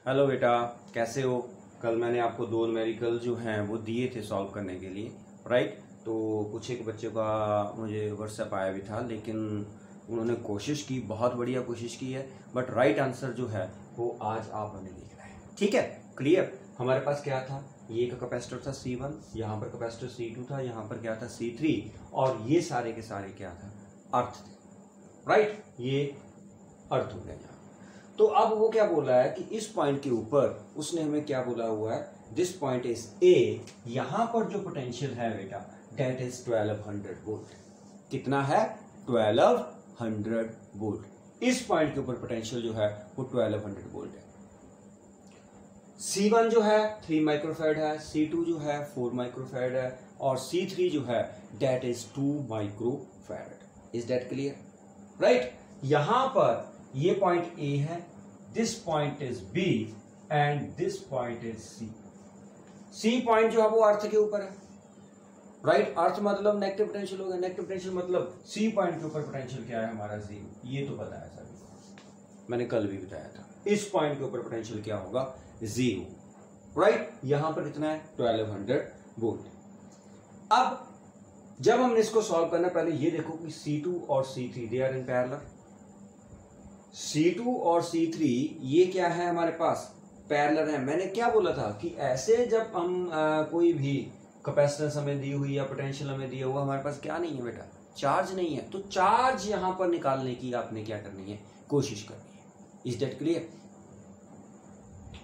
Hello बेटा, कैसे हो। कल मैंने आपको दो न्यूमेरिकल जो हैं वो दिए थे सॉल्व करने के लिए, राइट। तो कुछ एक बच्चों का मुझे व्हाट्सएप आया भी था, लेकिन उन्होंने कोशिश की, बहुत बढ़िया कोशिश की है, बट राइट आंसर जो है वो आज आप हमें लिखना है। ठीक है, क्लियर। हमारे पास क्या था, ये का कैपेसिटर था C1, यहाँ पर कैपेसिटर C2 था, यहाँ पर क्या था C3, और ये सारे के सारे क्या था, अर्थ थे, राइट। ये अर्थ हो गया यहाँ। तो अब वो क्या बोल रहा है कि इस पॉइंट के ऊपर उसने हमें क्या बोला हुआ है, दिस पॉइंट इज ए। यहां पर जो पोटेंशियल है बेटा, दैट इज 1200 वोल्ट। कितना है, 1200 वोल्ट। इस पॉइंट के ऊपर पोटेंशियल जो है वो 1200 वोल्ट है। C1 जो है 3 माइक्रोफैराड है, C2 जो है 4 माइक्रोफैराड है, और C3 जो है that is 2 microfarad. Is that clear, right. यहां पर ये पॉइंट ए है, this point is B and this point is C. C point जो है वो अर्थ के ऊपर है, राइट। अर्थ मतलब नेगेटिव पोटेंशियल होगा, नेगेटिव पोटेंशियल मतलब सी पॉइंट के ऊपर पोटेंशियल क्या है हमारा, जीरो। ये तो बताया सभी को, मैंने कल भी बताया था। इस पॉइंट के ऊपर पोटेंशियल क्या होगा, जीरो, राइट। यहां पर कितना है, 1200 वोल्ट। अब जब हमने इसको सॉल्व करना, पहले ये देखो कि C2 और C3 they are in parallel. C2 और C3 ये क्या है हमारे पास, पैरेलल है। मैंने क्या बोला था कि ऐसे जब हम कोई भी कैपेसिटेंस हमें दी हुई या पोटेंशियल हमें दिया हुआ, हमारे पास क्या नहीं है बेटा, चार्ज नहीं है। तो चार्ज यहां पर निकालने की आपने क्या करनी है, कोशिश करनी है। Is that clear.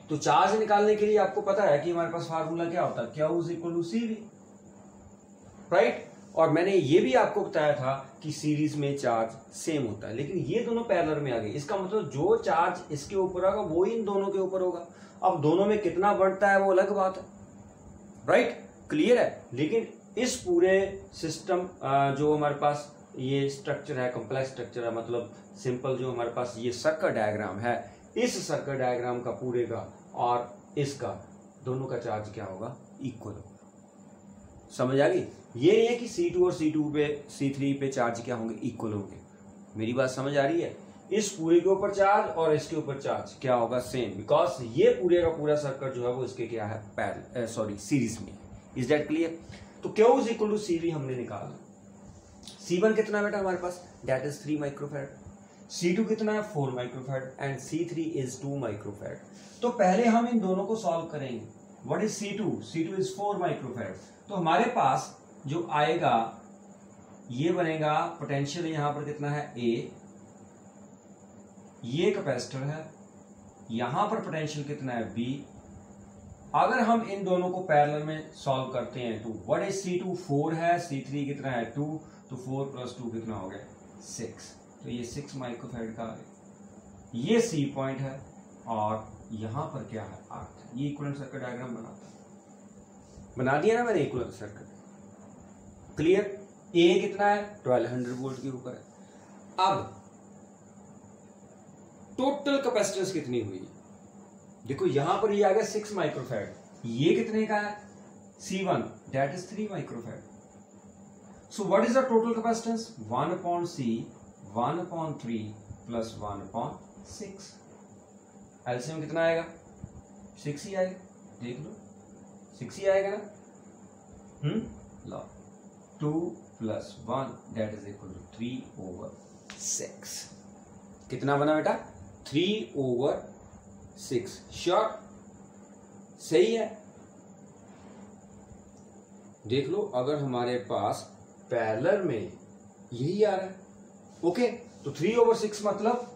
तो चार्ज निकालने के लिए आपको पता है कि हमारे पास फार्मूला क्या होता है, Q is equal to CV, right. और मैंने ये भी आपको बताया था कि सीरीज में चार्ज सेम होता है, लेकिन ये दोनों पैरेलल में आ गए। इसका मतलब जो चार्ज इसके ऊपर होगा वो इन दोनों के ऊपर होगा। अब दोनों में कितना बढ़ता है वो अलग बात है, राइट, क्लियर है। लेकिन इस पूरे सिस्टम जो हमारे पास ये स्ट्रक्चर है, कॉम्प्लेक्स स्ट्रक्चर है, मतलब सिंपल जो हमारे पास ये सर्किट डायग्राम है, इस सर्किट डायग्राम का पूरे का और इसका दोनों का चार्ज क्या होगा, इक्वल होगा। समझ आ गई। ये नहीं है कि C2 और C2 पे C3 पे चार्ज क्या होंगे, इक्वल होंगे। मेरी बात समझ आ रही है। इस पूरे के ऊपर चार्ज और इसके ऊपर चार्ज क्या होगा, सेम, बिकॉज ये पूरे का पूरा सर्किट जो है वो इसके क्या है, पैरेलल, सॉरी सीरीज में। Is that clear. तो Q is equal to CV हमने निकाला। C1 कितना बेटा हमारे पास, दैट इज 3 माइक्रोफैराड। C2 कितना है, 4 microfarad, and C3 is 2 microfarad. तो पहले हम इन दोनों को सॉल्व करेंगे। What is C2, C2 is 4 microfarad. तो हमारे पास जो आएगा ये बनेगा, पोटेंशियल यहां पर कितना है, A, ये कैपेसिटर है, यहां पर पोटेंशियल कितना है, B। अगर हम इन दोनों को पैरेलल में सॉल्व करते हैं तो व्हाट इज C2, 4 है, C3 कितना है, 2, तो 4 प्लस 2 कितना हो गया, 6। तो ये 6 माइक्रोफैराड का आ गया। ये C पॉइंट है और यहां पर क्या है, अर्थ। ये इक्विवेलेंट सर्किट डायग्राम बना दिया ना मैंने, इक्विवेलेंट सर्किट, क्लियर। ए कितना है, 1200 वोल्ट के ऊपर है। अब टोटल कैपेसिटेंस कितनी हुई, देखो यहां पर ये आ गया 6 माइक्रोफैराड। ये कितने का है, C1, that is 3 microfarad. So what is the total capacitance, 1/C 1/3 plus 1/6। LCM कितना आएगा, 6 ही आएगा, देख लो 6 ही आएगा ना। लो 2 plus 1 that is equal to 3/6। कितना बना बेटा, 3/6। श्योर, सही है। देख लो, अगर हमारे पास पैरेलल में यही आ रहा है, ओके, तो 3/6 मतलब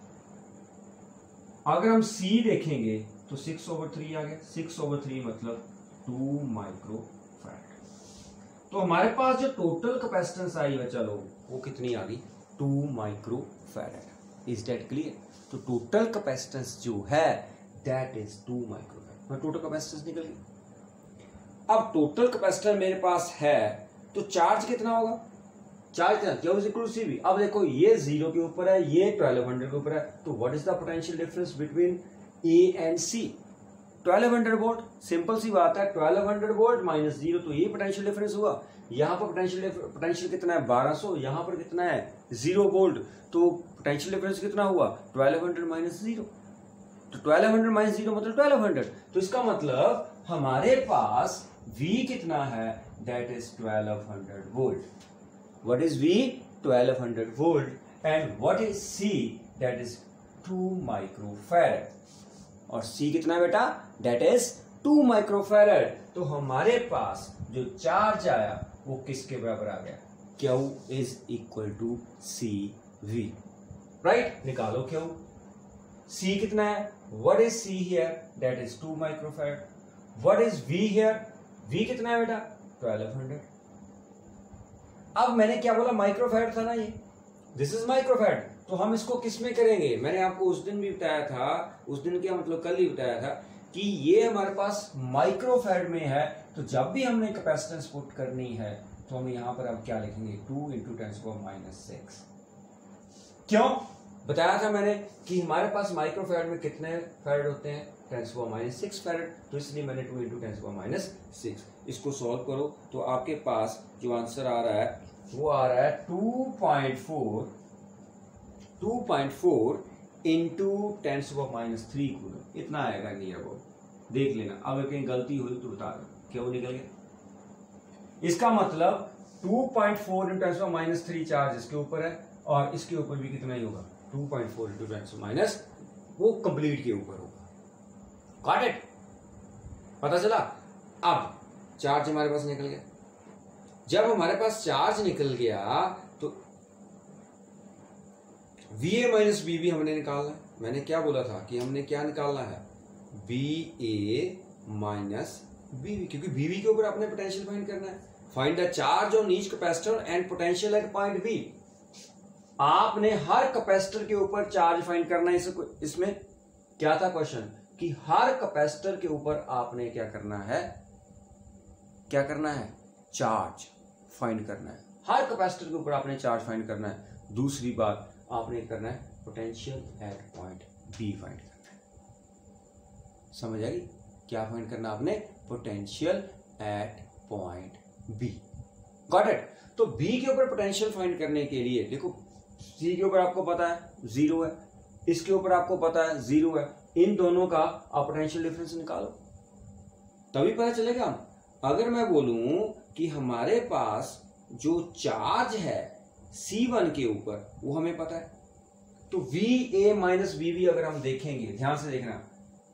अगर हम C देखेंगे तो 6/3 आ गया। 6/3 मतलब 2 माइक्रोफैराड। तो हमारे पास जो टोटल कैपेसिटेंस आई है, चलो वो कितनी आ गई, 2 माइक्रोफैराड। Is that clear. तो टोटल कैपेसिटेंस जो है that is 2 microfarad. Total capacitance निकल गई। अब टोटल कैपेसिटर मेरे पास है तो चार्ज कितना होगा, चार्ज कितना, Q is equal to CV। अब देखो ये 0 के ऊपर है, ये 1200 के ऊपर है, तो what is the potential difference between A and C, 1200 volt. Simple सी बात है, 1200 वोल्ट माइनस 0, तो ये पोटेंशियल डिफरेंस हुआ। यहाँ पर पोटेंशियल कितना है, 1200, यहाँ पर कितना है, 0 वोल्ट, तो पोटेंशियल डिफरेंस कितना हुआ, 1200 माइनस 0। तो 1200 माइनस 0 मतलब 1200। तो इसका मतलब हमारे पास V कितना है, that is 1200 volt. What is V? 1200 volt. And what is C? That is 2 microfarad. और C कितना है बेटा? That is 2 microfarad. तो हमारे पास जो चार्ज आया वो किसके बराबर आ गया? Q is equal to CV। Right, निकालो Q। C कितना है? What is C here? That is 2 microfarad. What is V here? V कितना है बेटा? 1200। अब मैंने क्या बोला? माइक्रोफैरड था ना ये, दिस इज माइक्रोफैरड। तो हम इसको किस में करेंगे? मैंने आपको उस दिन भी बताया था, उस दिन क्या मतलब कल ही बताया था कि ये हमारे पास माइक्रोफैरड में है। तो जब भी हमने कैपेसिटेंस पुट करनी है तो हम यहां पर अब क्या लिखेंगे? 2 × 10⁻⁶। क्यों? बताया था मैंने कि हमारे पास माइक्रोफैरड में कितने फैरड होते हैं? 10⁻⁶ फैरड। तो इसलिए मैंने 2 × 10⁻⁶। इसको सॉल्व करो तो आपके पास जो आंसर आ रहा है वो आ रहा है 2.4 × 10⁻³ कूलम। इतना आएगा नियर अबाउट। देख लेना, अगर कहीं गलती हुई तो बता दो। क्यों निकल गया? इसका मतलब 2.4 × 10⁻³ चार्ज इसके ऊपर है और इसके ऊपर भी कितना ही होगा? 2.4 × 10⁻, वो कंप्लीट के ऊपर होगा। Got it? पता चला? अब चार्ज हमारे पास निकल गया। जब हमारे पास चार्ज निकल गया तो VA माइनस VB हमने निकालना है। मैंने क्या बोला था कि हमने क्या निकालना है? VA माइनस VB, क्योंकि VB के ऊपर आपने पोटेंशियल फाइंड करना है। Find the charge on each capacitor and potential at point B। आपने हर कैपेसिटर के ऊपर चार्ज फाइंड करना है। इसमें क्या था क्वेश्चन कि हर कैपेसिटर के ऊपर आपने क्या करना है? क्या करना है? चार्ज फाइंड करना है। हर कैपेसिटर के ऊपर आपने चार्ज फाइंड करना है। दूसरी बात आपने करना है potential at point B find करना है। समझ आई? क्या फाइंड करना आपने? Potential at point B। Got it? तो B के ऊपर पोटेंशियल फाइंड करने के लिए देखो, C के ऊपर आपको पता है 0 है, इसके ऊपर आपको पता है 0 है। इन दोनों का आप पोटेंशियल डिफरेंस निकालो तभी पता चलेगा। अगर मैं बोलूं कि हमारे पास जो चार्ज है C1 के ऊपर वो हमें पता है, तो VA माइनस VB अगर हम देखेंगे, ध्यान से देखना,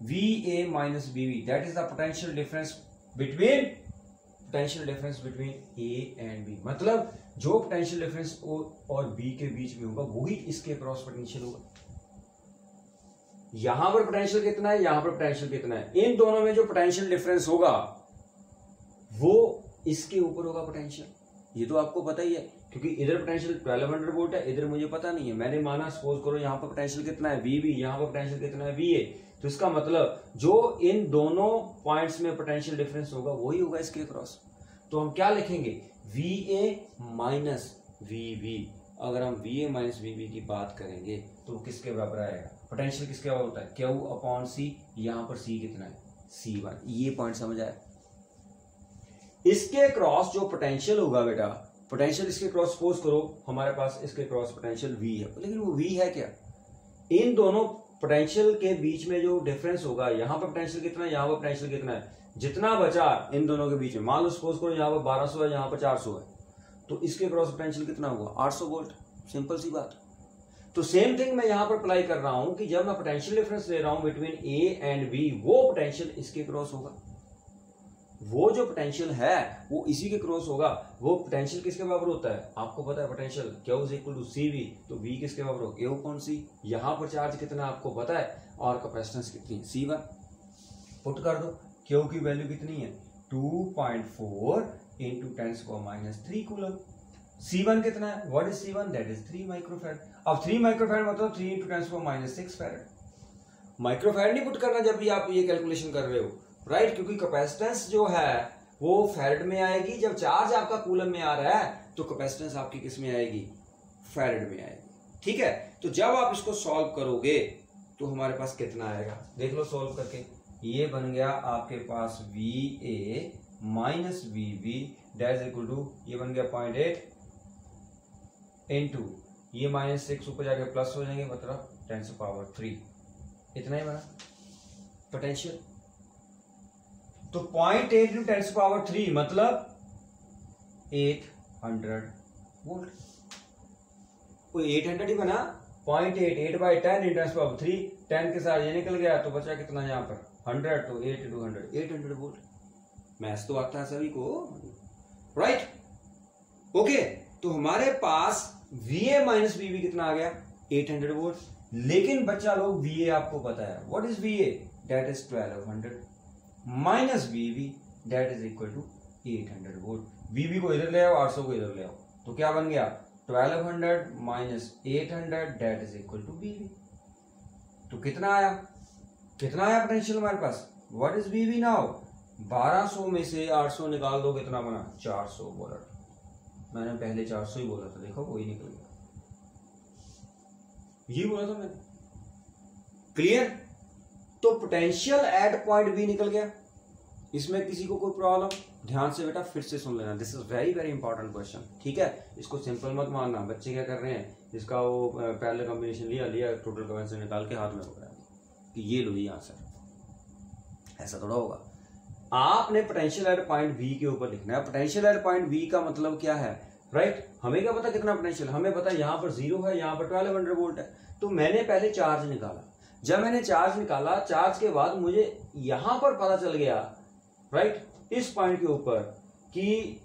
VA minus VB that is the potential difference between A and B। मतलब जो पोटेंशियल डिफरेंस O और B के बीच में होगा वही इसके क्रॉस पोटेंशियल होगा। यहां पर पोटेंशियल कितना है, यहां पर पोटेंशियल कितना है, इन दोनों में जो पोटेंशियल डिफरेंस होगा वो इसके ऊपर होगा पोटेंशियल। ये तो आपको पता ही है, क्योंकि इधर पोटेंशियल 1200 वोल्ट है, इधर मुझे पता नहीं है। मैंने माना सपोज करो यहां पर पोटेंशियल कितना है VB, यहां पर पोटेंशियल कितना है VA। तो इसका मतलब जो इन दोनों पॉइंट्स में पोटेंशियल डिफरेंस होगा वही होगा इसके क्रॉस। तो हम क्या लिखेंगे? VA minus VB। अगर हम VA माइनस VB की बात करेंगे तो किसके बराबर आएगा? पोटेंशियल किसके बराबर होता है? Q/C। यहां पर C कितना है? C1। ये पॉइंट समझ आया? इसके क्रॉस जो पोटेंशियल होगा बेटा, पोटेंशियल इसके क्रॉस सपोज करो हमारे पास इसके क्रॉस पोटेंशियल V है, लेकिन वो V है क्या? इन दोनों पोटेंशियल के बीच में जो डिफरेंस होगा, यहां पर पोटेंशियल कितना है, यहां पर पोटेंशियल कितना है, जितना बचा इन दोनों के बीच में, मान लो सपोज करो यहां पर 1200 है, यहां पर 400 है, तो इसके क्रॉस पोटेंशियल कितना होगा? 800 वोल्ट। सिंपल सी बात। तो सेम थिंग मैं यहां पर अप्लाई कर रहा हूं कि जब मैं पोटेंशियल डिफरेंस ले रहा हूं बिटवीन A एंड B, वो पोटेंशियल इसके क्रॉस होगा। वो जो पोटेंशियल है वो इसी के क्रॉस होगा। वो पोटेंशियल किसके बराबर होता है? आपको पता है पोटेंशियल Q = CV। तो V किसके बराबर होगा? Q/C। यहां पर चार्ज कितना आपको पता है और कैपेसिटेंस कितनी? C1। पुट कर दो। Q की वैल्यू कितनी है? 2.4 × 10⁻³ कूलम। C1 कितना है? What is C1? That is 3 microfarad. अब 3 माइक्रोफैरड मतलब 3 × 10⁻6 फैरड। माइक्रोफैरड नहीं पुट करना जब भी आप ये कैलकुलेशन कर रहे हो, राइट? क्योंकि कैपेसिटेंस जो है वो फैरड में आएगी। जब चार्ज आपका कूलम में आ रहा है तो कैपेसिटेंस आपकी किस में आएगी? फैरड में आएगी। ठीक है? तो जब आप इसको सॉल्व करोगे तो हमारे पास कितना आएगा? देख लो सॉल्व करके। ये बन गया आपके पास VA minus VB that is = ये बन गया 0.8 इंटू ये -6 ऊपर जाके प्लस हो जाएंगे, मतलब 10⁻³ इतना ही बना। पोटेंशियल। तो 0.8 इंटू 10⁻³ मतलब 800 वोल्ट। वो 800 ही बना, 0.8 8/10 इंटू 10⁻³ 10 के साथ ये निकल गया तो बचा कितना यहाँ पर 100, तो 8 इंटू 100 800 वोल्ट। मैथ्स तो आता है सभी को, राइट? ओके, तो हमारे पास VA माइनस VB कितना आ गया 800 वोल्ट। लेकिन बच्चा लोग VA आपको पता है, what is VA? That is 1200 minus VB that is equal to 800 volt. VB को इधर ले आओ, 800 को इधर ले आओ, तो क्या बन गया 1200 minus 800 that is equal to VB। तो कितना आया पोटेंशियल हमारे पास? What is VB now? 1200 में से 800 निकाल दो, कितना बना 400 वोल्ट। मैंने पहले 400 ही बोला था, देखो वही निकल गया, ये बोला था मैंने। क्लियर? तो पोटेंशियल एट पॉइंट बी निकल गया। इसमें किसी को कोई प्रॉब्लम? ध्यान से बेटा फिर से सुन लेना, this is very very important question, ठीक है? इसको सिंपल मत मानना। बच्चे क्या कर रहे हैं, इसका वो पैरेलल कॉम्बिनेशन लिया टोटल कॉम्बिनेशन निकाल के हाथ में पकड़ा कि ये लो ये आंसर। ऐसा थोड़ा होगा। आपने पोटेंशियल एट पॉइंट बी के ऊपर लिखना है। पोटेंशियल एट पॉइंट बी का मतलब क्या है, राइट? हमें क्या पता कितना पोटेंशियल? हमें पता है यहाँ पर 0 है, यहाँ पर 1200 वोल्ट है। तो मैंने पहले चार्ज निकाला। जब मैंने चार्ज निकाला, चार्ज के बाद मुझे यहां पर पता चल गया, राइट, इस पॉइंट के ऊपर कि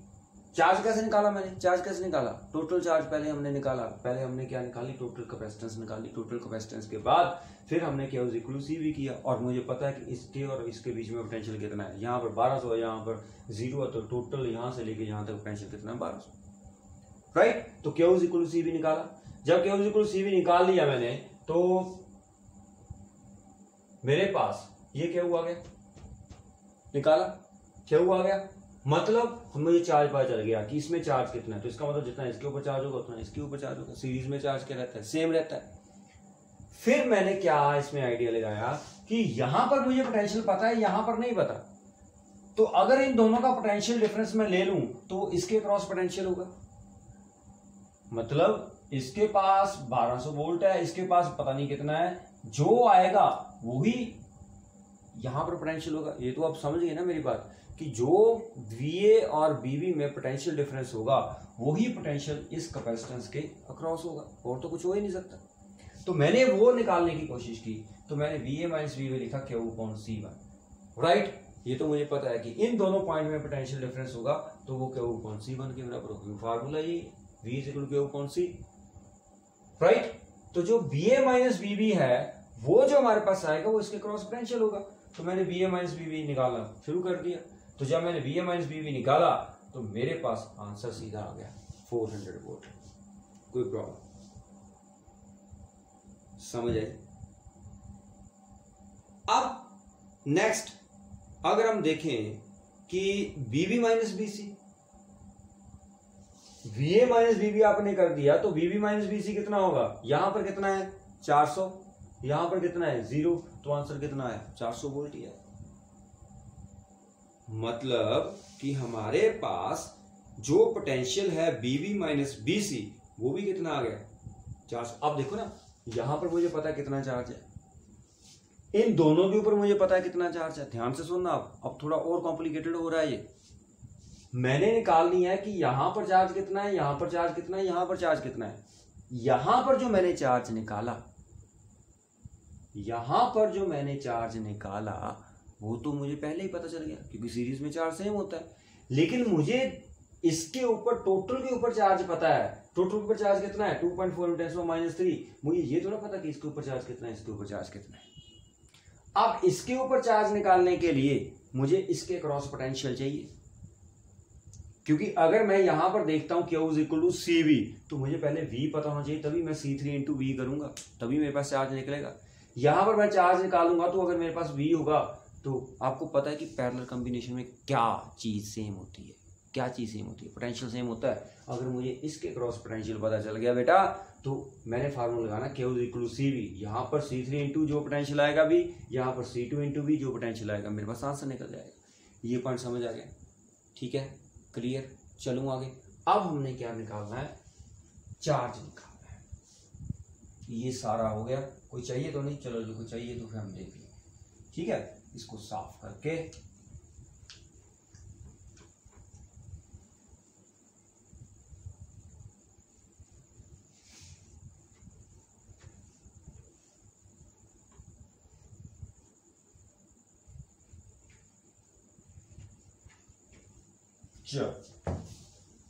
चार्ज कैसे निकाला। मैंने चार्ज कैसे निकाला? टोटल चार्ज पहले हमने निकाला। पहले हमने क्या निकाली? टोटल कैपेसिटेंस निकाली। टोटल कैपेसिटेंस के बाद फिर हमने क्या CV किया, और मुझे पता है कि इसके और इसके बीच में पोटेंशियल कितना है। यहाँ पर 1200 है, यहाँ पर 0 है, तो टोटल यहां से लेके यहां तक पोटेंशियल कितना है 1200, राइट? तो CV निकाला। जब CV निकाल लिया मैंने, तो मेरे पास ये क्या हुआ गया, निकाला क्या हुआ गया, मतलब मुझे चार्ज पता चल गया कि इसमें चार्ज कितना है। तो इसका मतलब जितना इसके ऊपर चार्ज होगा उतना इसके ऊपर चार्ज होगा। सीरीज में चार्ज क्या रहता है? सेम रहता है। फिर मैंने क्या इसमें आइडिया लगाया कि यहां पर मुझे पोटेंशियल पता है, यहां पर नहीं पता। तो अगर इन दोनों का पोटेंशियल डिफरेंस मैं ले लूं तो इसके क्रॉस पोटेंशियल होगा। मतलब इसके पास 1200 वोल्ट है, इसके पास पता नहीं कितना है, जो आएगा वही यहां पर पोटेंशियल होगा। ये तो आप समझ गए ना मेरी बात, कि जो VA और BB में पोटेंशियल डिफरेंस होगा वही पोटेंशियल इस कैपेसिटेंस के अक्रॉस होगा, और तो कुछ हो ही नहीं सकता। तो मैंने वो निकालने की कोशिश की, तो मैंने VA माइनस VB लिखा Q/C1, राइट? ये तो मुझे पता है कि इन दोनों पॉइंट में पोटेंशियल डिफरेंस होगा, तो वो Q/C1 के बराबर होगा। फार्मूला ये V Q/C, राइट? तो जो VA माइनस VB है वो जो हमारे पास आएगा वो इसके क्रॉस पोटेंशियल होगा। तो मैंने VA माइनस VB निकालना शुरू कर दिया। तो जब मैंने VA माइनस VB निकाला तो मेरे पास आंसर सीधा आ गया 400 वोल्ट। कोई प्रॉब्लम? समझ आए? अब नेक्स्ट अगर हम देखें कि BB minus BC, VA minus BB आपने कर दिया, तो BB माइनस BC कितना होगा? यहां पर कितना है 400, यहां पर कितना है 0, तो आंसर कितना है 400 वोल्ट ही है। मतलब कि हमारे पास जो पोटेंशियल है BB माइनस BC वो भी कितना आ गया 400। अब देखो ना, यहां पर मुझे पता है कितना चार्ज है, इन दोनों के ऊपर मुझे पता है कितना चार्ज है। ध्यान से सुनना, अब थोड़ा और कॉम्प्लिकेटेड हो रहा है ये। मैंने निकाल लिया है कि यहां पर चार्ज कितना है, यहां पर चार्ज कितना है, यहां पर चार्ज कितना है। यहां पर जो मैंने चार्ज निकाला, यहां पर जो मैंने चार्ज निकाला वो तो मुझे पहले ही पता चल गया, क्योंकि सीरीज में चार्ज सेम होता है। लेकिन मुझे इसके ऊपर टोटल के ऊपर चार्ज पता है। टोटल के ऊपर चार्ज कितना है 2.4 × 10⁻³ मुझे ये थोड़ा पता कि इसके ऊपर चार्ज कितना है, इसके ऊपर चार्ज कितना है। अब इसके ऊपर चार्ज निकालने के लिए मुझे इसके क्रॉस पोटेंशियल चाहिए, क्योंकि अगर मैं यहां पर देखता हूं Q/CV तो मुझे पहले V पता होना चाहिए, तभी मैं C3 × V करूंगा, तभी मेरे पास चार्ज निकलेगा। यहां पर मैं चार्ज निकालूंगा तो अगर मेरे पास V होगा, तो आपको पता है कि पैरेलल कॉम्बिनेशन में क्या चीज सेम होती है, क्या चीज सेम होती है, पोटेंशियल सेम होता है। अगर मुझे इसके क्रॉस पोटेंशियल पता चल गया बेटा, तो मैंने फार्मूला लगाना Q/CV, यहाँ पर C3 × जो पोटेंशियल आएगा भी, यहाँ पर C2 × V जो पोटेंशियल आएगा, मेरे पास आंसर निकल जाएगा। ये पॉइंट समझ आ गया? ठीक है, क्लियर? चलूँ आगे। अब हमने क्या निकालना है, चार्ज निकालना है। ये सारा हो गया, कोई चाहिए तो नहीं? चलो जो कोई चाहिए तो फिर हम देख लेंगे। ठीक है, इसको साफ करके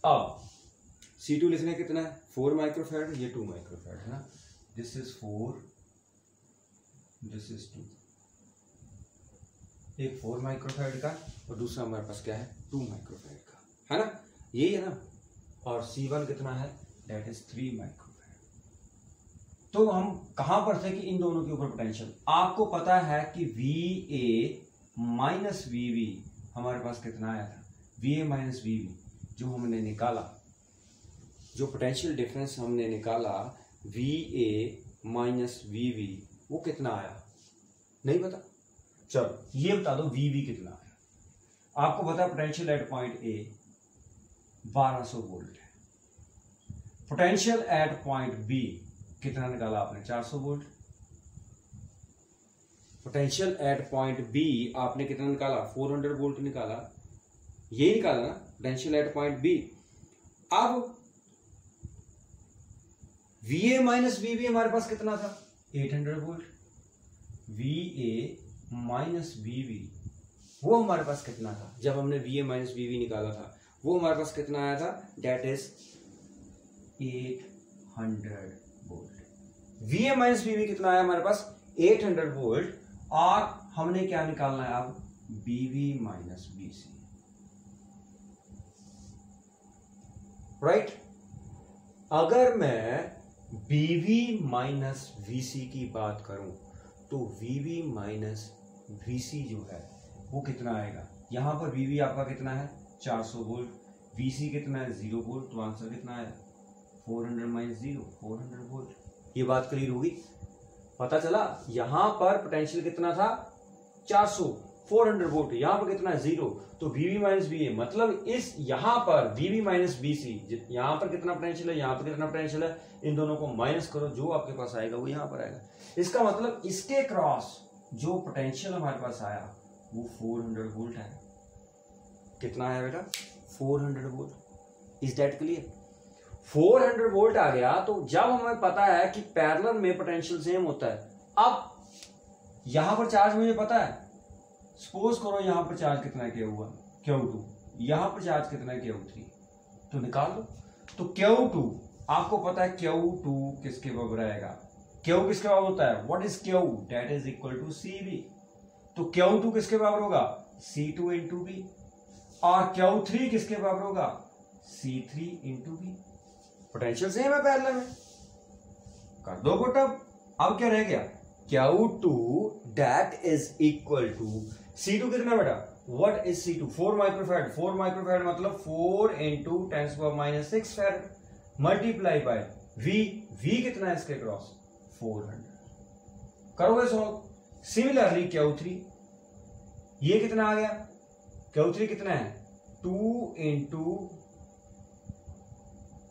अब C2 लिखने कितना है 4 माइक्रोफैराड, ये 2 माइक्रोफैराड है ना, दिस इज 4, दिस इज 2, एक 4 माइक्रोफैराड का और दूसरा हमारे पास क्या है 2 माइक्रोफैराड का, है ना, यही है ना। और C1 कितना है, दैट इज 3 माइक्रोफैराड। तो हम कहां पर थे कि इन दोनों के ऊपर पोटेंशियल, आपको पता है कि VA माइनस VB हमारे पास कितना आया था, VA माइनस VB जो हमने निकाला, जो पोटेंशियल डिफरेंस हमने निकाला VA माइनस VB वो कितना आया, नहीं पता, चलो ये बता दो VB कितना आया। आपको पता potential at point A 1200 volt है, पोटेंशियल एट पॉइंट B कितना निकाला आपने 400 volt, potential at point B आपने कितना निकाला 400 वोल्ट निकाला, ये निकाला ना पोटेंशियल एट पॉइंट B। अब VA माइनस VB हमारे पास कितना था 800 वोल्ट, VA माइनस VB वो हमारे पास कितना था, जब हमने VA माइनस VB निकाला था वो हमारे पास कितना आया था, that is 800 volt. VA minus VB कितना आया हमारे पास 800 वोल्ट, और हमने क्या निकालना है अब BB माइनस BC, राइट। अगर मैं BB माइनस VC की बात करूं तो VB माइनस VC जो है वो कितना आएगा, यहां पर BB आपका कितना है 400 वोल्ट, VC कितना है 0 वोल्ट, तो आंसर कितना आएगा 400 माइनस 0 400 वोल्ट। ये बात क्लियर होगी, पता चला यहां पर पोटेंशियल कितना था 400 400 वोल्ट, यहां पर कितना है 0, तो VB माइनस VA मतलब इस यहां पर VB माइनस BC, यहां पर कितना पोटेंशियल है यहां पर कितना पोटेंशियल है, इन दोनों को माइनस करो, जो आपके पास आएगा वो यहां पर आएगा। इसका मतलब इसके क्रॉस जो पोटेंशियल हमारे पास आया वो 400 वोल्ट है, कितना आया बेटा 400 volt. Is that clear, 400 volt आ गया, तो जब हमें पता है कि पैरेलल में पोटेंशियल सेम होता है, अब यहां पर चार्ज मुझे पता है, सपोज करो यहां पर चार्ज कितना क्या हुआ Q2, यहां पर चार्ज कितना Q3, तो निकाल लो। तो Q2 आपको पता है Q2 किसके बराबर आएगा, Q किसके बराबर होता है, what is Q, that is equal to CB, तो Q2 किसके बराबर होगा C2 इंटू B, और Q3 किसके बराबर होगा C3 into B, potential same है पैरेलल में, कर दो पुट अब क्या रह गया Q2 that is equal to C2 कितना बेटा, what is C2 4 microfarad, 4 microfarad मतलब 4 into 10⁻⁻6 farad multiply by V कितना है इसके क्रॉस 400, करोगे सॉल्व। सिमिलरली Q3 ये कितना आ गया, Q3 कितना है 2 इंटू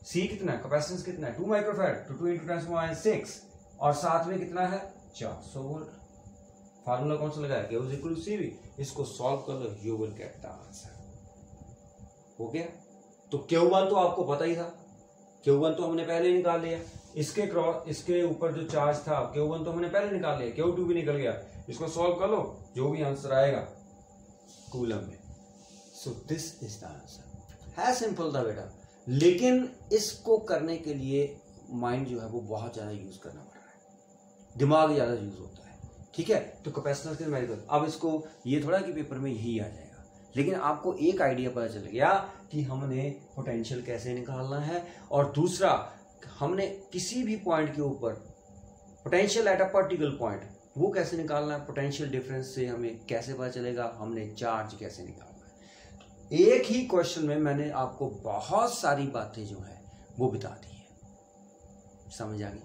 C कितना है कैपेसिटेंस कितना है 2 माइक्रोफैराड, तो 2 इंटू 10⁻⁶, और साथ में कितना है 400 वोल्ट। फार्मूला कौन सा लगाया Q is equal to CV, इसको सॉल्व कर लो you will get the answer. हो गया, तो Q1 तो आपको पता ही था, Q1 तो हमने पहले ही निकाल लिया, इसके क्रॉस इसके ऊपर जो चार्ज था Q1 तो हमने पहले निकाल लिया, Q2 भी निकल गया, इसको सॉल्व कर लो जो भी आंसर आएगा कूलम में। So this is the answer, है सिंपल था बेटा, लेकिन इसको करने के लिए माइंड जो है वो बहुत ज्यादा यूज करना पड़ रहा है, दिमाग ज्यादा यूज होता है, ठीक है। तो कैपेसिटेंस के मेथड, अब इसको ये थोड़ा कि पेपर में यही आ जाएगा, लेकिन आपको एक आइडिया पता चल गया कि हमने पोटेंशियल कैसे निकालना है, और दूसरा हमने किसी भी पॉइंट के ऊपर potential at a particular point वो कैसे निकालना है, पोटेंशियल डिफरेंस से हमें कैसे पता चलेगा हमने चार्ज कैसे निकालना है। एक ही क्वेश्चन में मैंने आपको बहुत सारी बातें जो है वो बता दी है, समझ आ गई,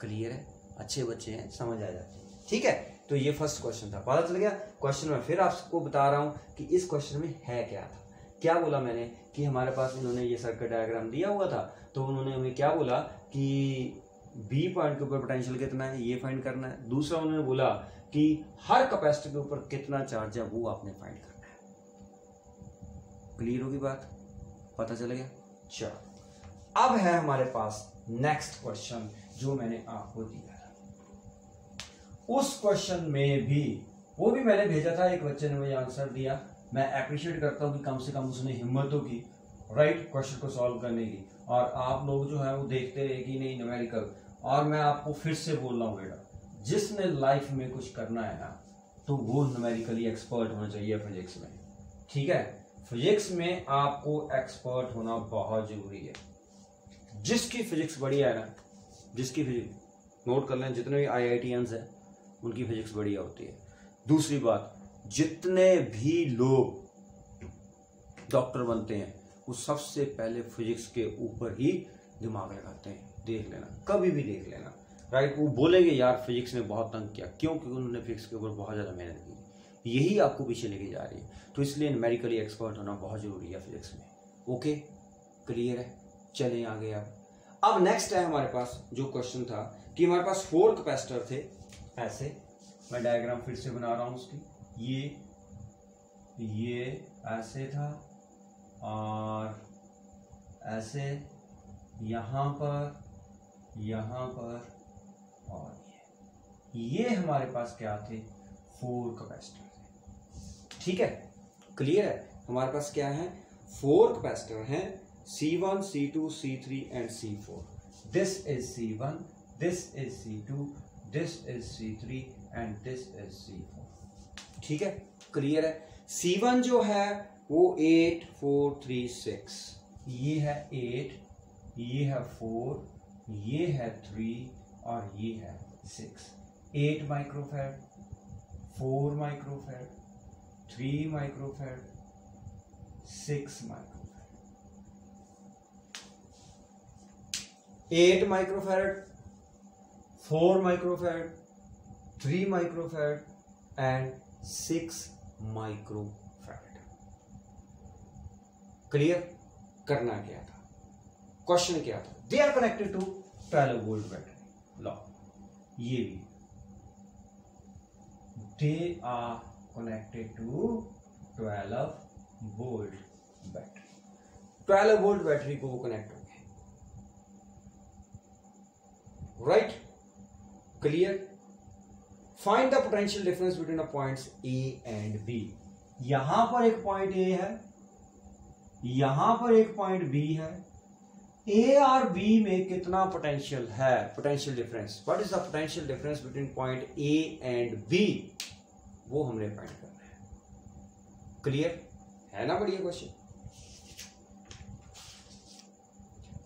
क्लियर है, अच्छे बच्चे हैं समझ आ जाते हैं, ठीक है। तो ये फर्स्ट क्वेश्चन था, पता चल गया। क्वेश्चन में फिर आपको बता रहा हूं कि इस क्वेश्चन में है क्या था, क्या बोला मैंने कि हमारे पास इन्होंने ये सर्किट डायग्राम दिया हुआ था, तो उन्होंने हमें क्या बोला कि बी पॉइंट के ऊपर पोटेंशियल कितना है ये फाइंड करना है। दूसरा उन्होंने बोला कि हर कैपेसिटर के ऊपर कितना चार्ज है वो आपने फाइंड करना है। क्लियर होगी बात, पता चल गया। चलो अब है हमारे पास नेक्स्ट क्वेश्चन जो मैंने आपको दिया था। उस क्वेश्चन में भी वो भी मैंने भेजा था, एक बच्चे ने मुझे आंसर दिया। मैं अप्रिशिएट करता हूँ कि कम से कम उसने हिम्मत तो की राइट क्वेश्चन को सॉल्व करने की, और आप लोग जो है वो देखते रहे कि नहीं न्यूमेरिकल। और मैं आपको फिर से बोल रहा हूँ बेटा, जिसने लाइफ में कुछ करना है ना तो वो न्यूमेरिकली एक्सपर्ट होना चाहिए फिजिक्स में, ठीक है। फिजिक्स में आपको एक्सपर्ट होना बहुत जरूरी है। जिसकी फिजिक्स बढ़िया है ना, जिसकी फिजिक्स नोट कर लें, जितने भी IITians हैं उनकी फिजिक्स बढ़िया होती है। दूसरी बात, जितने भी लोग डॉक्टर बनते हैं वो सबसे पहले फिजिक्स के ऊपर ही दिमाग लगाते हैं। देख लेना, कभी भी देख लेना, राइट। वो बोलेंगे यार फिजिक्स ने बहुत तंग किया, क्यों? क्योंकि उन्होंने फिजिक्स के ऊपर बहुत ज़्यादा मेहनत की। यही आपको पीछे लेके जा रही है। तो इसलिए न्यूमेरिकली एक्सपर्ट होना बहुत जरूरी है फिजिक्स में। ओके, क्लियर है। चलें आगे। अब नेक्स्ट है हमारे पास जो क्वेश्चन था कि हमारे पास 4 कैपेसिटर थे। ऐसे मैं डायग्राम फिर से बना रहा हूं उसकी। ये ऐसे था और ऐसे यहां पर और ये हमारे पास क्या थे? 4 कैपेसिटर थे, ठीक है। क्लियर है। हमारे पास क्या है? 4 कैपेसिटर हैं, C1, C2, C3 and C4। This is C1, this is C2, this is C3 and this is C4, ठीक है। क्लियर है। C1 जो है वो 8, 4, 3, 6, ये है 8, ये है 4, ये है 3 और ये है 6। 8 microfarad, 4 microfarad, 3 microfarad, 6 microfarad. 8 microfarad, 4 microfarad, 3 microfarad and 6 microfarad. Clear? करना क्या था? क्वेश्चन क्या था? They are connected to 12 volt battery. लो ये भी they are connected to 12 volt battery. 12 volt battery को वो कनेक्ट हो गए, right. Clear? Find the potential difference between the points A and B। यहां पर एक पॉइंट A है, यहां पर एक पॉइंट B है। A और B में कितना पोटेंशियल है? Potential difference, what is the potential difference between point A and B, वो हमने फाइंड करना है। क्लियर है ना? बढ़िया क्वेश्चन।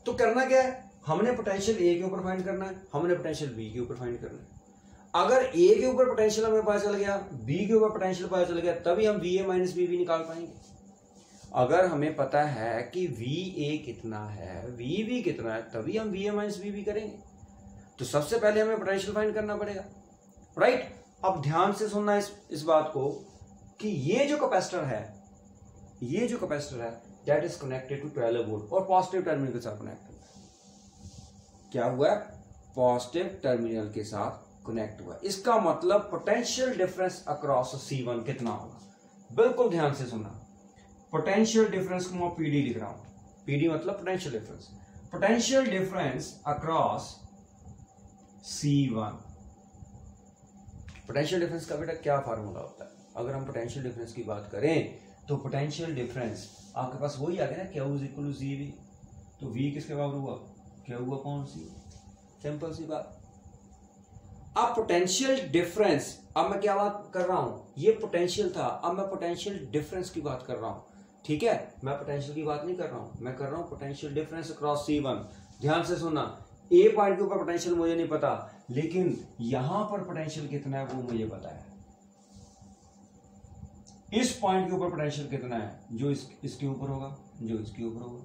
तो करना क्या है? हमने पोटेंशियल A के ऊपर फाइंड करना है, हमने पोटेंशियल B के ऊपर फाइंड करना है। अगर A के ऊपर पोटेंशियल हमें पता चल गया, B के ऊपर पोटेंशियल पता चल गया, तभी हम VA माइनस VB निकाल पाएंगे। अगर हमें पता है कि VA कितना है, VB कितना है, तभी हम VA माइनस VB करेंगे। तो सबसे पहले हमें पोटेंशियल फाइंड करना पड़ेगा, राइट। अब ध्यान से सुनना इस बात को कि ये जो कैपेसिटर है that is connected to 12 volt और पॉजिटिव टर्मिनल के साथ कनेक्ट हुआ। क्या हुआ? पॉजिटिव टर्मिनल के साथ कनेक्ट हुआ। इसका मतलब पोटेंशियल डिफरेंस अक्रॉस C1 कितना होगा? बिल्कुल ध्यान से सुनना। पोटेंशियल डिफरेंस को मैं PD लिख रहा हूं। PD मतलब potential difference. Potential difference across C1। Potential difference का बेटा क्या फार्मूला होता है? अगर हम पोटेंशियल डिफरेंस की बात करें तो पोटेंशियल डिफरेंस आपके पास वही आ गया ना, Q is equal to CV। तो V किसके बराबर हुआ? Q upon C। सिंपल सी बात। अब पोटेंशियल डिफरेंस, अब मैं क्या बात कर रहा हूं? ये पोटेंशियल था, अब मैं पोटेंशियल डिफरेंस की बात कर रहा हूं, ठीक है। मैं पोटेंशियल की बात नहीं कर रहा हूं, मैं कर रहा हूं पोटेंशियल डिफरेंस अक्रॉस C1। ध्यान से सुनना, A पॉइंट के ऊपर पोटेंशियल मुझे नहीं पता, लेकिन यहां पर पोटेंशियल कितना है वो मुझे पता है। इस पॉइंट के ऊपर पोटेंशियल कितना है? जो इसके ऊपर होगा, जो इसके ऊपर होगा।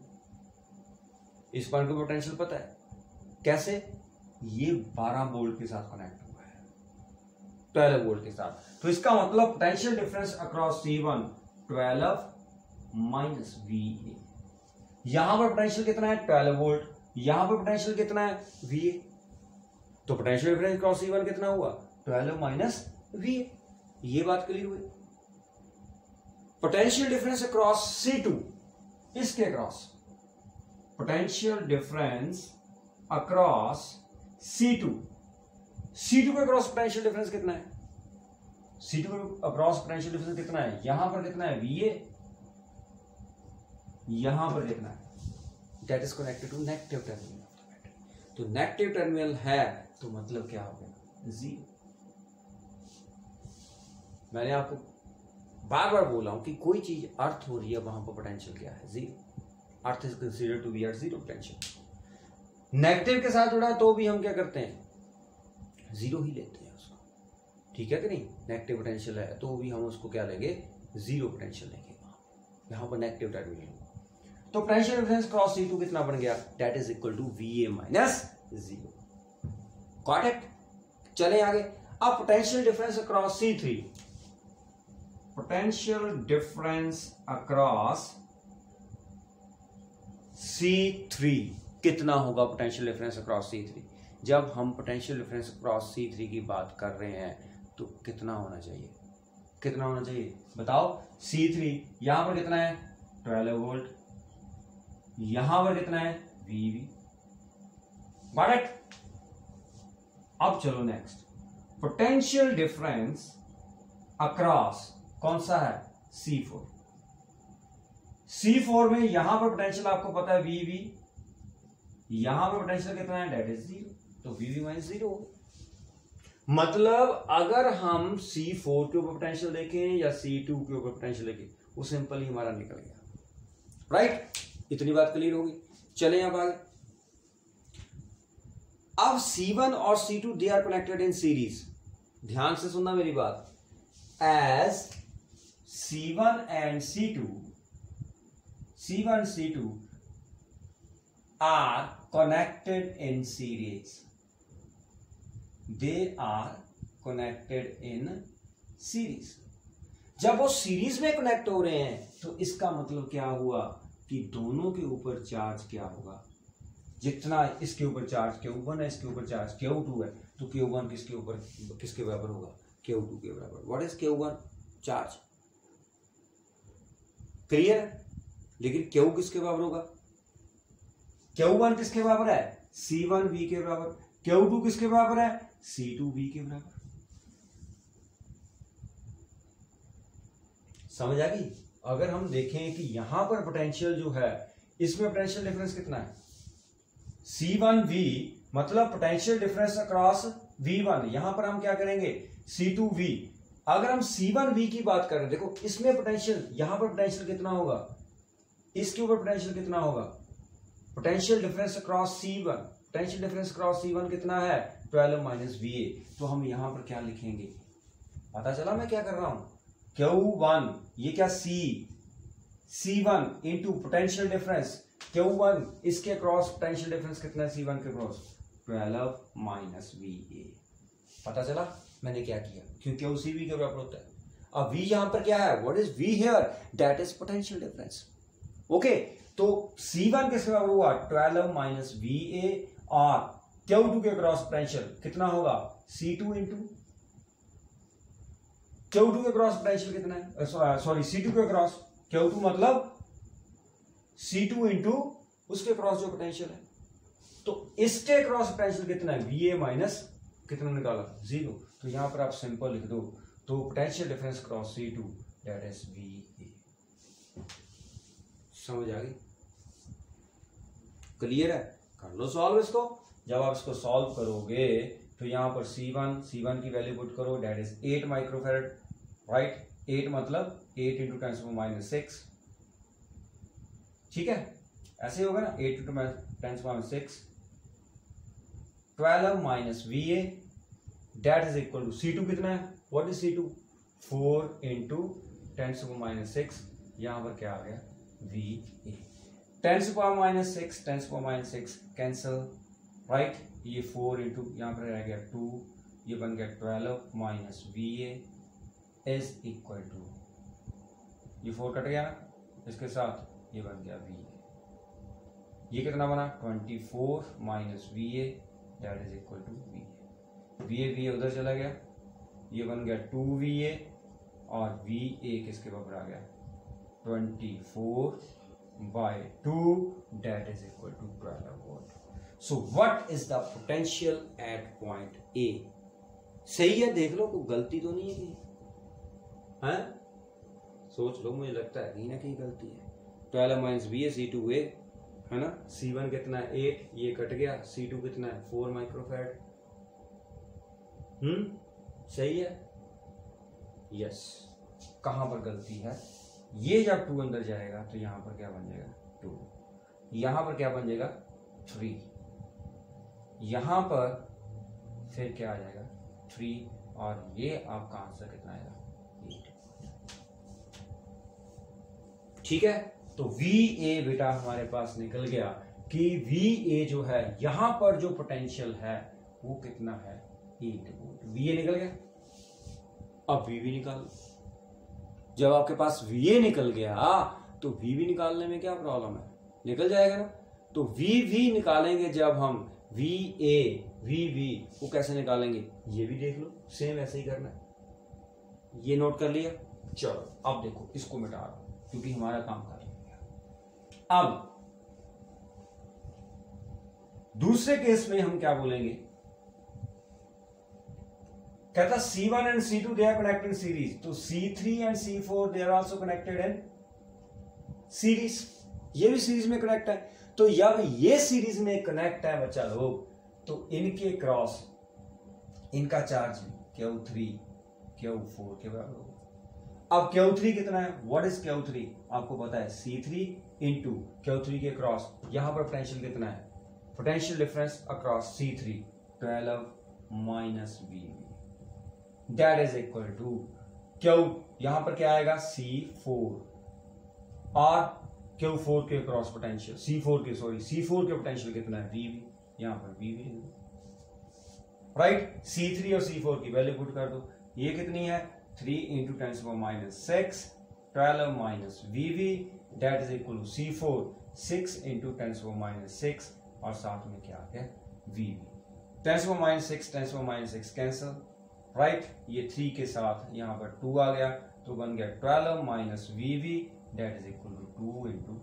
इस पॉइंट के ऊपर पोटेंशियल पता है। कैसे? ये 12 वोल्ट के साथ कनेक्ट हुआ है, 12 वोल्ट के साथ। तो इसका मतलब potential difference across C1 12 minus VA। यहां पर पोटेंशियल कितना है? 12 वोल्ट। यहां पर पोटेंशियल कितना है? VA। तो पोटेंशियल डिफरेंस अक्रॉस C1 कितना हुआ? 12 माइनस वी ए। ये बात क्लियर हुई। पोटेंशियल डिफरेंस अक्रॉस C2, इसके across potential difference across C2, C2 के अक्रॉस पोटेंशियल डिफरेंस कितना है? C2 के अक्रॉस पोटेंशियल डिफरेंस कितना है? यहां पर कितना है? VA, यहां पर कितना है? That is connected to negative terminal of the battery. तो नेगेटिव टर्मिनल है तो मतलब क्या हो गया? जीरो। मैंने आपको बार बार बोला हूं कि कोई चीज अर्थ हो रही है वहां पर पोटेंशियल क्या है? Zero. Earth is considered to be at zero potential. Negative के साथ जुड़ा तो भी हम क्या करते हैं? जीरो ही लेते हैं उसको, ठीक है कि नहीं? नेगेटिव पोटेंशियल है तो भी हम उसको क्या लेंगे? जीरो पोटेंशियल लेंगे। यहां पर नेगेटिव टर्मिनल होगा तो पोटेंशियल डिफरेंस क्रॉस C2 कितना बन गया? That is equal to VA minus zero. Got it? चले आगे। अब potential difference across C3, potential difference across C3 कितना होगा? पोटेंशियल डिफरेंस अक्रॉस C3, जब हम पोटेंशियल डिफरेंस अक्रॉस C3 की बात कर रहे हैं तो कितना होना चाहिए? कितना होना चाहिए बताओ? C3 यहां पर कितना है? 12 वोल्ट, यहां पर कितना है? VV। Got it? अब चलो नेक्स्ट, पोटेंशियल डिफरेंस अक्रॉस कौन सा है? C4। C4 में यहां पर पोटेंशियल आपको पता है VV, यहां पर पोटेंशियल कितना है? That is zero. तो VV माइनस जीरो। मतलब अगर हम C4 के ऊपर पोटेंशियल देखें या C2 के ऊपर पोटेंशियल देखें, वो सिंपल ही हमारा निकल गया। राइट? इतनी बात क्लियर होगी। चलें अब आगे। अब C1 और C2 they are connected in series. ध्यान से सुनना मेरी बात। As C1 and C2 are connected in series. They are connected in series. जब वो सीरीज में कनेक्ट हो रहे हैं तो इसका मतलब क्या हुआ कि दोनों के ऊपर चार्ज क्या होगा? जितना इसके ऊपर चार्ज Q1 है, इसके ऊपर चार्ज Q2 है, तो Q1 किसके बराबर होगा? Q2 के बराबर। What is Q1? Charge. Clear है? लेकिन Q किसके बराबर होगा? Q1 किसके बराबर है? C1 V के बराबर। Q2 किसके बराबर है? C2 V के बराबर। समझ आ गई? अगर हम देखें कि यहां पर पोटेंशियल जो है, इसमें पोटेंशियल डिफरेंस कितना है? C1V, मतलब पोटेंशियल डिफरेंस अक्रॉस V1। यहां पर हम क्या करेंगे? C2V। अगर हम C1V की बात करें, देखो इसमें पोटेंशियल, यहां पर पोटेंशियल कितना होगा? इसके ऊपर पोटेंशियल कितना होगा? Potential difference across C1, potential difference across C1 कितना है? 12 माइनस VA। तो हम यहां पर क्या लिखेंगे? पता चला मैं क्या कर रहा हूं? Q1, ये क्या? C1 into potential difference Q1, इसके क्रॉस पोटेंशियल डिफरेंस कितना है? C1 के क्रॉस 12 माइनस VA। पता चला मैंने क्या किया? क्योंकि वो CV के बराबर होता है। अब V यहां पर क्या है? What is V here? That is potential difference. Okay, तो C1 किसके बराबर हुआ? 12 माइनस VA, और Q2 के क्रॉस पोटेंशियल कितना होगा? C2 इंटू Q2 के क्रॉस पोटेंशियल कितना है? सॉरी, C2 के क्रॉस Q2, मतलब C2 इंटू उसके क्रॉस जो पोटेंशियल है। तो इसके क्रॉस पोटेंशियल कितना है? VA माइनस कितना निकाला? जीरो। तो यहां पर आप सिंपल लिख दो, तो potential difference cross C2 that is VA। समझ आ गई? क्लियर है? कर लो सॉल्व इसको। जब आप इसको सॉल्व करोगे तो यहां पर C1 की वैल्यू पुट करो, दैट इज 8 माइक्रोफैरड। राइट? 8 मतलब 8 इंटू 10⁻⁶। ठीक है? ऐसे होगा ना, 8 into 10⁻⁶। 12 minus VA that is equal to C2 कितना है? What is C2? 4 इंटू 10⁻⁶। यहां पर क्या आ गया? VA। 10⁻⁶ कैंसल। राइट? ये 4 इंटू यहां पर रह गया 2, ये बन गया 12 minus VA is equal to, ये 4 कट गया ना, इसके साथ ये बन गया VA। ये कितना बना? 24 minus VA that is equal to VA। VA उधर चला गया, ये बन गया 2VA और VA किसके बराबर आ गया 24/2 that is equal to 12 volt. So what is the potential at point A? सही है, देख लो, कोई गलती तो नहीं है कहीं, हैं? सोच लो, मुझे लगता है कहीं ना कहीं गलती है। 12 माइनस बी है C2A है ना, C1 कितना है 8, ये कट गया, C2 कितना है 4 माइक्रोफैड। सही है, यस। कहां पर गलती है, ये जब 2 अंदर जाएगा तो यहां पर क्या बन जाएगा 2, यहां पर क्या बन जाएगा 3, यहां पर फिर क्या आ जाएगा 3, और ये आपका आंसर कितना आएगा 8। ठीक है, तो VA बेटा हमारे पास निकल गया कि VA जो है यहां पर जो पोटेंशियल है वो कितना है 8 वोल्ट। VA निकल गया, अब VB निकाल। जब आपके पास VA निकल गया तो VB निकालने में क्या प्रॉब्लम है, निकल जाएगा ना। तो VB निकालेंगे जब हम VA VB वो कैसे निकालेंगे ये भी देख लो, सेम ऐसे ही करना है। ये नोट कर लिया, चलो अब देखो इसको मिटा दो क्योंकि हमारा काम कर लिया। अब दूसरे केस में हम क्या बोलेंगे, कहता C1 and C2 they are connected in series, तो C3 and C4 they are also connected in series, ये भी सीरीज में कनेक्ट है। तो जब ये सीरीज में कनेक्ट है बच्चा लोग, तो इनके क्रॉस इनका चार्ज Q3 Q4 के बराबर होगा। अब Q3 कितना है, व्हाट इज Q3, आपको पता है C3 इंटू Q3 के क्रॉस, यहां पर पोटेंशियल कितना है, potential difference across C3 12 minus VB that is equal to Q, यहां पर क्या आएगा C4 और Q4 के क्रॉस पोटेंशियल C4 के पोटेंशियल कितना है VB, यहां पर VB राइट। C3 और C4 की वैल्यू पुट कर दो, ये कितनी है 3 into 10⁻⁶ 12 minus VB that is equal to C4 6 into 10⁻⁶ और साथ में क्या आ गया VB, 10⁻⁶ कैंसिल राइट, ये 3 के साथ यहां पर 2 आ गया तो बन गया 12 minus VB that is equal to 2 into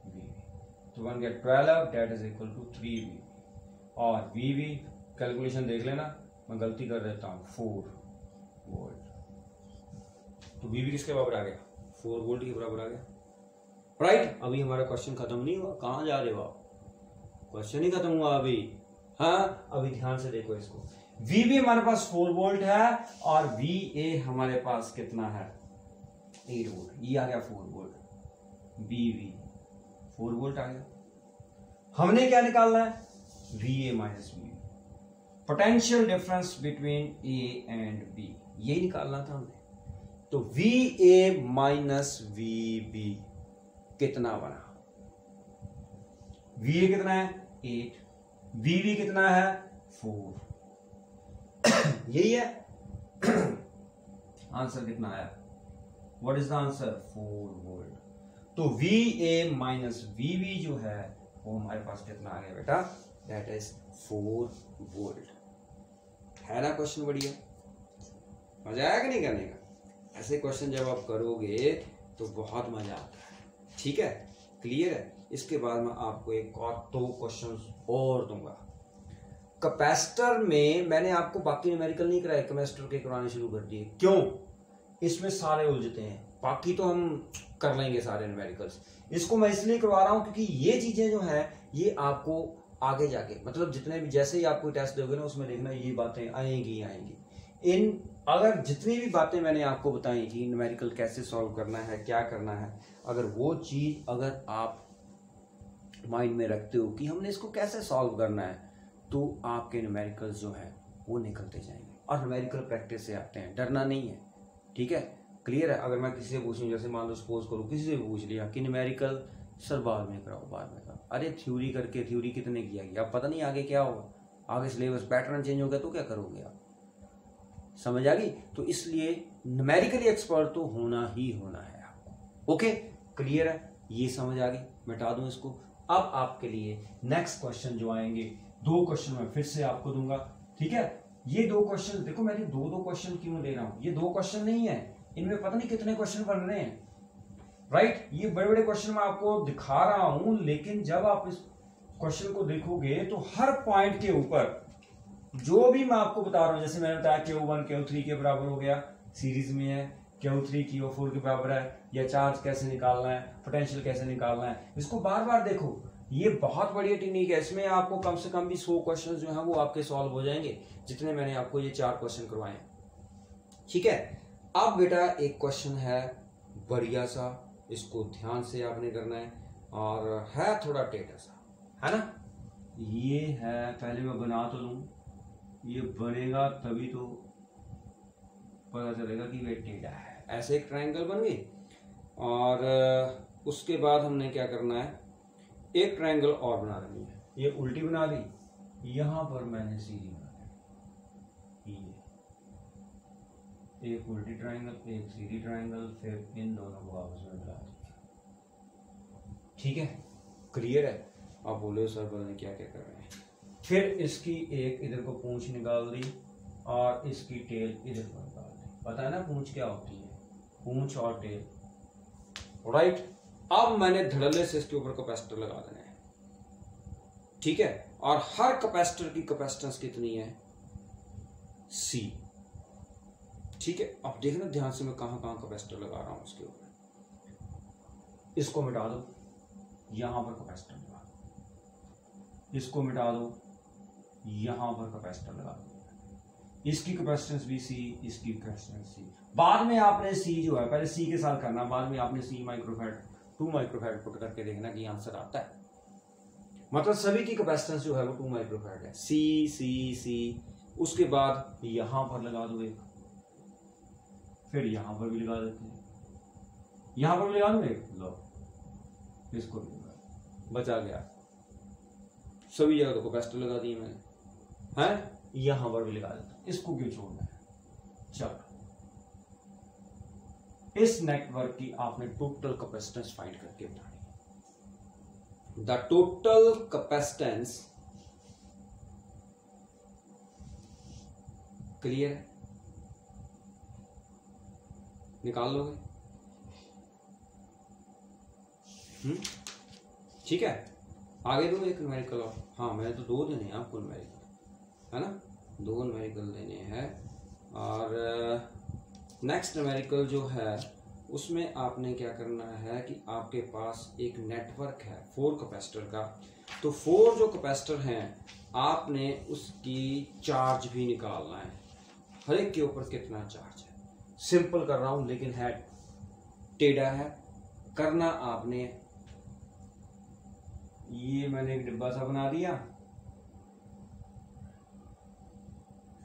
VB, तो बन गया 12 that is equal to 3VB और VB कैलकुलेशन देख लेना, मैं गलती कर देता हूं 4 वोल्ट। तो VB किसके बराबर आ गया 4 वोल्ट के बराबर आ गया राइट। अभी हमारा क्वेश्चन खत्म नहीं हुआ, कहां जा रहे हो आप, क्वेश्चन ही खत्म हुआ अभी। हाँ अभी ध्यान से देखो इसको, VB हमारे पास 4 वोल्ट है और VA हमारे पास कितना है 8 वोल्ट, ये आ गया 4 वोल्ट, BB 4 वोल्ट आ गया। हमने क्या निकालना है VA minus VB, potential difference between A and B, ये निकालना था हमने। तो VA माइनस VB कितना बना, VA कितना है 8, VB कितना है 4, यही है आंसर कितना आया, what is the answer 4 volt. तो VA माइनस VB जो है वो हमारे पास कितना आ गया बेटा, दैट इज 4 वोल्ट। है ना क्वेश्चन बढ़िया, मजा आया कि नहीं करने का। ऐसे क्वेश्चन जब आप करोगे तो बहुत मजा आता है, ठीक है क्लियर है। इसके बाद मैं आपको एक और 2 क्वेश्चन और दूंगा। कैपेसिटर में मैंने आपको बाकी न्यूमेरिकल नहीं कराए, कैपेसिटर के कराने शुरू कर दिए, क्यों, इसमें सारे उलझते हैं, बाकी तो हम कर लेंगे सारे न्यूमेरिकल्स। इसको मैं इसलिए करवा रहा हूं क्योंकि ये चीजें जो है ये आपको आगे जाके मतलब जितने भी जैसे ही आपको टेस्ट दोगे ना उसमें देखना ये बातें आएंगी। इन अगर जितनी भी बातें मैंने आपको बताई कि न्यूमेरिकल कैसे सॉल्व करना है क्या करना है, अगर वो चीज अगर आप माइंड में रखते हो कि हमने इसको कैसे सॉल्व करना है, तो आपके न्यूमेरिकल्स जो है वो निकलते जाएंगे। और न्यूमेरिकल प्रैक्टिस से आते हैं, डरना नहीं है, ठीक है क्लियर है। अगर मैं किसी से पूछूं, जैसे मान लो सपोज करूं किसी से पूछ लिया कि न्यूमेरिकल सर बाद में कराओ, अरे थ्योरी करके थ्योरी कितने किया गया, अब पता नहीं आगे क्या होगा, आगे सिलेबस पैटर्न चेंज हो गया तो क्या करोगे आप, समझ आ गई। तो इसलिए न्यूमेरिकली एक्सपर्ट तो होना ही होना है आपको। ओके क्लियर है, ये समझ आ गई, मिटा दूं इसको। अब आपके लिए नेक्स्ट क्वेश्चन जो आएंगे 2 क्वेश्चन मैं फिर से आपको दूंगा, ठीक है। ये दो क्वेश्चन देखो, मैंने दो क्वेश्चन क्यों दे रहा हूं, ये दो क्वेश्चन नहीं है, इनमें पता नहीं कितने क्वेश्चन बन रहे हैं, राइट। ये बड़े बड़े क्वेश्चन मैं आपको दिखा रहा हूं, लेकिन जब आप इस क्वेश्चन को देखोगे तो हर पॉइंट के ऊपर जो भी मैं आपको बता रहा हूं, जैसे मैंने बताया Q1 Q3 के बराबर हो गया, सीरीज में है, Q3 Q4 के बराबर है, या चार्ज कैसे निकालना है, पोटेंशियल कैसे निकालना है, इसको बार बार देखो। ये बहुत बढ़िया टेक्निक है, इसमें आपको कम से कम भी 100 क्वेश्चन जो है वो आपके सॉल्व हो जाएंगे, जितने मैंने आपको ये 4 क्वेश्चन करवाए। ठीक है, अब बेटा एक क्वेश्चन है बढ़िया सा, इसको ध्यान से आपने करना है, और है थोड़ा टेढ़ा सा, है ना। ये है, पहले मैं बना तो लूं, ये बनेगा तभी तो पता चलेगा कि ये टेढ़ा है। ऐसे एक ट्रायंगल बन गई, और उसके बाद हमने क्या करना है, एक ट्रायंगल और बना लेनी है। ये उल्टी बना दी, यहां पर मैंने सीधी बना दी, ये एक उल्टी ट्रायंगल, एक सीधी ट्रायंगल, फिर इन दोनों को आपस में मिला दिया। ठीक है, क्लियर है। आप बोले सर बोलने क्या क्या कर रहे हैं। फिर इसकी एक इधर को पूंछ निकाल दी, और इसकी टेल इधर को निकाल दी। पता है ना पूंछ क्या होती है, पूंछ और टेल, राइट। अब मैंने धड़ल्ले से इसके ऊपर कैपेसिटर लगा देना है। ठीक है, और हर कैपेसिटर की कैपेसिटेंस कितनी है, C। ठीक है, अब देखना ध्यान से मैं कहां कहां कैपेसिटर लगा रहा हूं उसके ऊपर। इसको मिटा दो, यहां पर कैपेसिटर लगा दो, इसको मिटा दो, यहां पर कैपेसिटर लगा दो, इसकी कैपेसिटेंस भी C, इसकी कैपेसिटेंस C। बाद में आपने C जो है, पहले C के साथ करना, बाद में आपने C माइक्रोफैराड 2 माइक्रोफैराड पुट करके देखना कि आंसर आता है। मतलब सभी की कैपेसिटेंस जो है वो 2 माइक्रोफैराड है, C C C। उसके बाद यहां पर लगा दो एक, फिर यहां पर भी लगा देते हैं, यहां पर भी लगा दो एक, लो इसको भी लगा, बचा गया। सभी जगह तो कैपेसिटर लगा दिए मैंने, हैं, यहां पर भी लगा देता, इसको क्यों छोड़ना है। चलो, इस नेटवर्क की आपने टोटल कैपेसिटेंस फाइंड करके बतानी है। द टोटल कैपेसिटेंस, क्लियर है, निकाल लोगे। ठीक है, आगे दो एक न्यूमेरिकल और, हाँ मैंने तो 2 देने हैं आपको न्यूमेरिकल, है ना, 2 न्यूमेरिकल देने हैं। और नेक्स्ट न्यूमेरिकल जो है उसमें आपने क्या करना है कि आपके पास एक नेटवर्क है 4 कैपेसिटर का, तो 4 जो कैपेसिटर हैं आपने उसकी चार्ज भी निकालना है, हर एक के ऊपर कितना चार्ज है। सिंपल कर रहा हूं लेकिन है टेढ़ा है, करना आपने, ये मैंने एक डिब्बा सा बना दिया,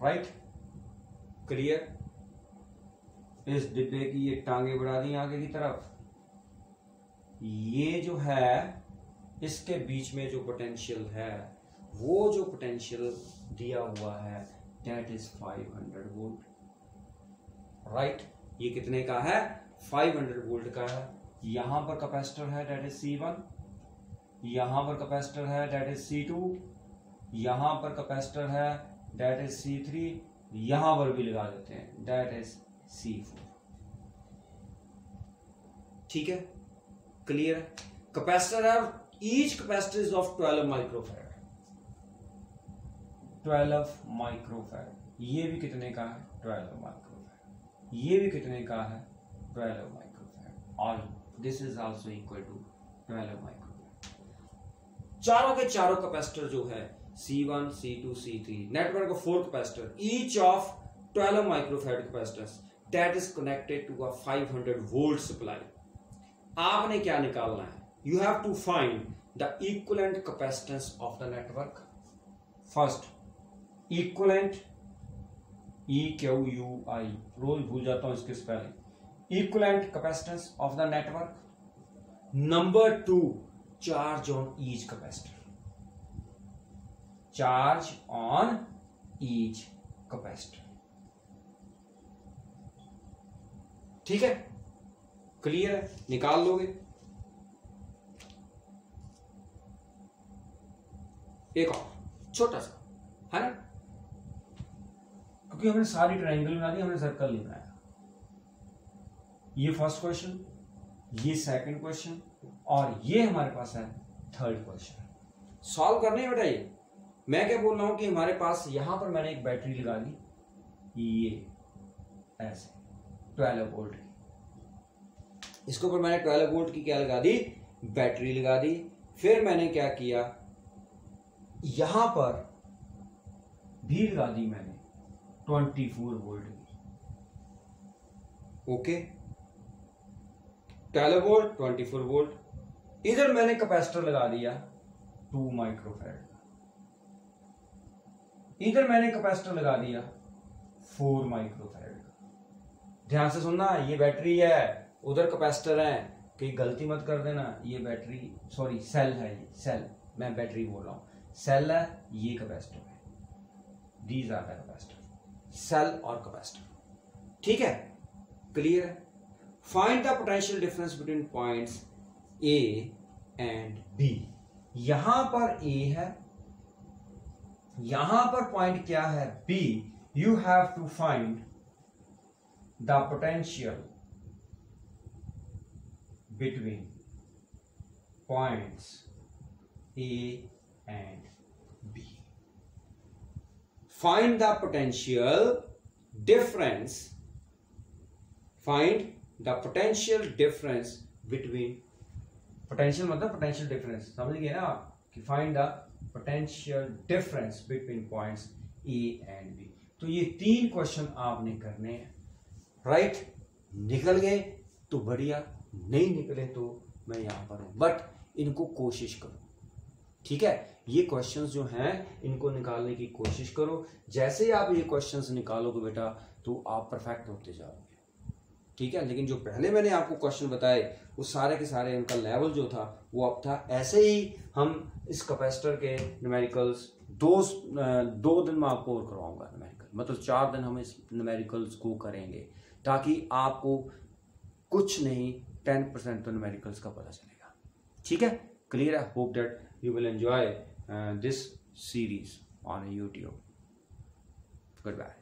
राइट, क्लियर। इस डिब्बे की ये टांगे बढ़ा दी आगे की तरफ, ये जो है इसके बीच में जो पोटेंशियल है, वो जो पोटेंशियल दिया हुआ है दैट इज 500 वोल्ट, राइट। ये कितने का है, 500 वोल्ट का है। यहां पर कैपेसिटर है दैट इज C1, यहां पर कैपेसिटर है दैट इज C2, यहां पर कैपेसिटर है दैट इज C3, यहां पर भी लगा देते हैं दैट इज C4। ठीक है, क्लियर है। कैपेसिटर है, each capacitor is of 12 microfarad, 12 microfarad. ये भी कितने का है, 12 माइक्रोफैराड। ये भी कितने का है, 12 microfarad. All this is also equal to 12 microfarad. चारों के चारों कैपेसिटर जो है C1, C2, C3, network of 4 capacitor, each of 12 microfarad capacitors that is connected to a 500 volt supply. आपने क्या निकालना है, you have to find the equivalent capacitance of the network. First equivalent, EQUI, रोज भूल जाता हूं इसके spelling. Equivalent capacitance of the network. Number 2, charge on each capacitor, charge on each capacitor. ठीक है, क्लियर है, निकाल लोगे। एक और छोटा सा है ना, क्योंकि हमने सारी ट्रायंगल बना दी, हमने सर्कल नहीं बनाया। ये फर्स्ट क्वेश्चन, ये सेकंड क्वेश्चन और ये हमारे पास है थर्ड क्वेश्चन। सॉल्व करने हैं बेटा। ये मैं क्या बोल रहा हूं कि हमारे पास यहां पर मैंने एक बैटरी लगा दी, ये ऐसे 12 वोल्ट की, इसके ऊपर मैंने 12 वोल्ट की क्या लगा दी, बैटरी लगा दी। फिर मैंने क्या किया, यहां पर भी लगा दी मैंने 24 वोल्ट की। Okay, 12 volt 24 volt. इधर मैंने कैपेसिटर लगा दिया 2 माइक्रोफैराड का, इधर मैंने कैपेसिटर लगा दिया 4 माइक्रोफैराड का। ध्यान से सुनना, ये बैटरी है, उधर कैपेसिटर है, कहीं गलती मत कर देना। ये बैटरी, सॉरी सेल है, ये सेल, मैं बैटरी बोल रहा हूं, सेल है, ये कैपेसिटर है। These are the capacitor, cell और कैपेसिटर। ठीक है, क्लियर है। Find the potential difference between points A and B. यहां पर ए है, यहां पर पॉइंट क्या है, B. You have to find the potential between points A and B. Find the potential difference. Find the potential difference between, potential मतलब potential difference, समझ गए ना आप, कि find the potential difference between points A and B। तो ये 3 question आपने करने हैं, राइट। निकल गए तो बढ़िया, नहीं निकले तो मैं यहां पर हूं, बट इनको कोशिश करो। ठीक है, ये क्वेश्चंस जो हैं इनको निकालने की कोशिश करो। जैसे ही आप ये क्वेश्चंस निकालोगे बेटा तो आप परफेक्ट होते जाओगे। ठीक है, लेकिन जो पहले मैंने आपको क्वेश्चन बताए वो सारे के सारे उनका लेवल जो था वो अब था। ऐसे ही हम इस कैपेसिटर के न्यूमेरिकल्स दो दिन में आपको और करवाऊंगा न्यूमेरिकल, मतलब 4 दिन हम इस न्यूमेरिकल्स को करेंगे, ताकि आपको कुछ नहीं 10% तो न्यूमेरिकल्स का पता चलेगा। ठीक है, क्लियर है। Hope that you will enjoy this series on YouTube. Goodbye.